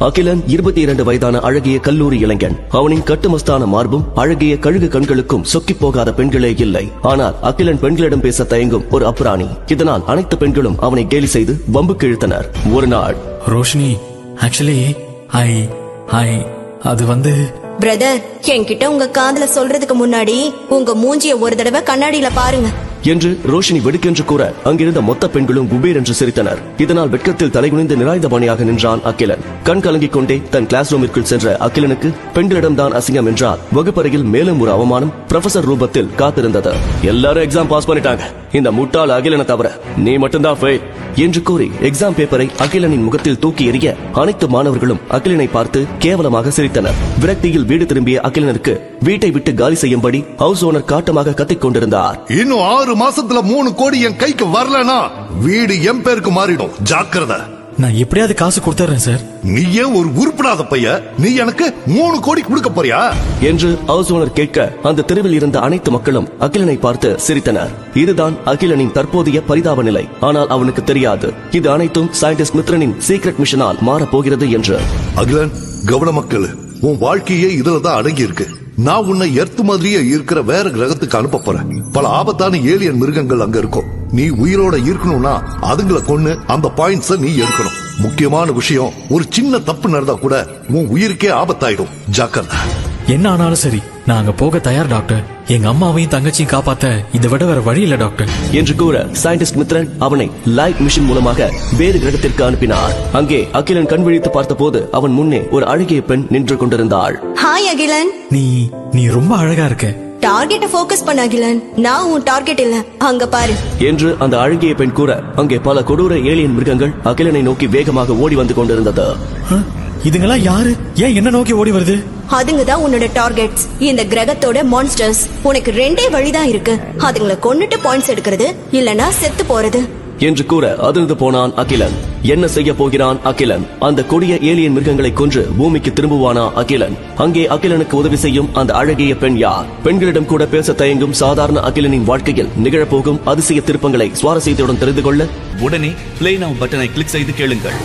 அகிலன் 22 வயதான அழகிய கல்லூரி இளைஞன். அவனின் கட்டுமஸ்தான மார்பும் அழகிய கழுகு கண்களுக்கும் சொக்கி போகாத பெண்களே இல்லை. ஆனால் அகிலன் பெண்களிடம் பேச தயங்கும் ஒரு அப்ராணி. இதனால் அனைத்து பெண்களும் அவனை கேலி செய்து வம்புக்கு இழுத்தனர். ஒரு நாள், ரோஷினி, ஆக்சுவலி அது வந்து பிரதர், என்கிட்ட உங்க காதுல சொல்றதுக்கு முன்னாடி உங்க மூஞ்சிய ஒரு தடவை கண்ணாடியில பாருங்க என்று ரோஷினி வெடுக்கென்று கூற அங்கிருந்த மொத்த பெண்களும் குபேர் என்று சிரித்தனர். இதனால் வெட்கத்தில் தலைகுனிந்து நிராயுதபாணியாக நின்றான் அகிலன். கண் கலங்கிக் கொண்டே தன் கிளாஸ் ரூமிற்குள் சென்ற அகிலனுக்கு பெண்களிடம்தான் அசிங்கம் என்றால் வகுப்பறையில் மேலும் ஒரு அவமானம் ப்ரொஃபசர் ரூபத்தில் காத்திருந்தது. எல்லாரும் எக்ஸாம் பாஸ் பண்ணிட்டாங்க, இந்த முட்டாள் அகிலனை தவிர நீ மட்டும்தான் ஃபெயில் என்று கூறி எக்ஸாம் பேப்பரை அகிலனின் முகத்தில் தூக்கி எறிய அனைத்து மாணவர்களும் அகிலனை பார்த்து கேவலமாக சிரித்தனர். விரக்தியில் வீடு திரும்பிய அகிலனுக்கு வீட்டை விட்டு காலி செய்யும்படி ஹவுஸ் ஓனர் காட்டமாக கத்திக் கொண்டிருந்தார். இன்னும் 6 மாசத்துல 3 கோடி என் கைக்கு வரலனா வீடு என் பேருக்கு மாறிடும், ஜாக்கிரதை. நான் எப்படியாவது காசு கொடுத்துறேன் சார். நீ ஏன் ஒரு உருப்படாத பைய, நீ எனக்கு 3 கோடி கொடுக்க போறியா என்று ஹவுஸ் ஓனர் கேட்க அந்த தெருவில் இருந்த அனைத்து மக்களும் அகிலனை பார்த்து சிரித்தனர். இதுதான் அகிலனின் தற்போதைய பரிதாப நிலை. ஆனால் அவனுக்கு தெரியாது இது அனைத்தும் சயின்டிஸ்ட் மித்ரனின் சீக்ரெட் மிஷனால் மாறப்போகிறது என்று. அகிலன், கவன மக்கள், உன் வாழ்க்கையே இதுலதான் அடங்கி இருக்கு. நான் உன்னை எர்த் மாதிரியே இருக்கிற வேற கிரகத்துக்கு அனுப்ப போறேன். பல ஆபத்தான ஏலியன் மிருகங்கள் அங்க இருக்கும். நீ உயிரோட இருக்கணும்னா அதுங்களை கொன்னு அந்த பாயிண்ட்ஸ நீ எடுக்கணும். முக்கியமான விஷயம், ஒரு சின்ன தப்பு நடந்தா கூட உன் உயிருக்கே ஆபத்தாயிடும், ஜாக்கிரதை. என்ன ஆனாலும் சரி, நான் அங்க போக தயார் டாக்டர். எங்க அம்மாவையும் தங்கச்சியும் காப்பாத்த இதை விட வேற வழி இல்ல டாக்டர் என்று கூற சயின்டிஸ்ட் மித்ரன் அவனை லைட் மிஷின் மூலமாக வேறு கிரகத்திற்கு அனுப்பினார். அங்கே அகிலன் கண் விழித்து பார்த்த போது அவன் முன்னே ஒரு அழகிய பெண் நின்று கொண்டிருந்தாள். ஹாய் அகிலன், நீ ரொம்ப அழகா இருக்க. டார்கெட்ட ஃபோக்கஸ் பண்ண அகிலன், நான் உன் டார்கெட் இல்ல, அங்க பாரு என்று அந்த அழகிய பெண் கூற அங்கே பல கொடூர ஏலியன் மிருகங்கள் அகிலனை நோக்கி வேகமாக ஓடி வந்து கொண்டிருந்தது. இதுங்கெல்லாம் யாரு? ஏன் என்ன நோக்கி ஓடி வருது? அதுங்கதான் உன்னோட டார்கெட்ஸ், இந்த கிரகத்தோட மான்ஸ்டர்ஸ். உனக்கு 2 வழிதான் இருக்கு, அதுங்களை கொன்னுட்டு பாயிண்ட்ஸ் எடுக்கிறது, இல்லனா செத்து போறது என்று கூற அதிர்ந்து போனான் அகிலன். என்ன செய்ய போகிறான் அகிலன்? அந்த கொடிய ஏலியன் மிருகங்களை கொன்று பூமிக்கு திரும்புவானா அகிலன்? அங்கே அகிலனுக்கு உதவி செய்யும் அந்த அழகிய பெண் யார்? பெண்களிடம் கூட பேச தயங்கும் சாதாரண அகிலனின் வாழ்க்கையில் நிகழப்போகும் அதிசய திருப்பங்களை சுவாரஸ்யத்துடன் தெரிந்து கொள்ள உடனே பிளே நவ் பட்டனை கிளிக் செய்து கேளுங்கள்.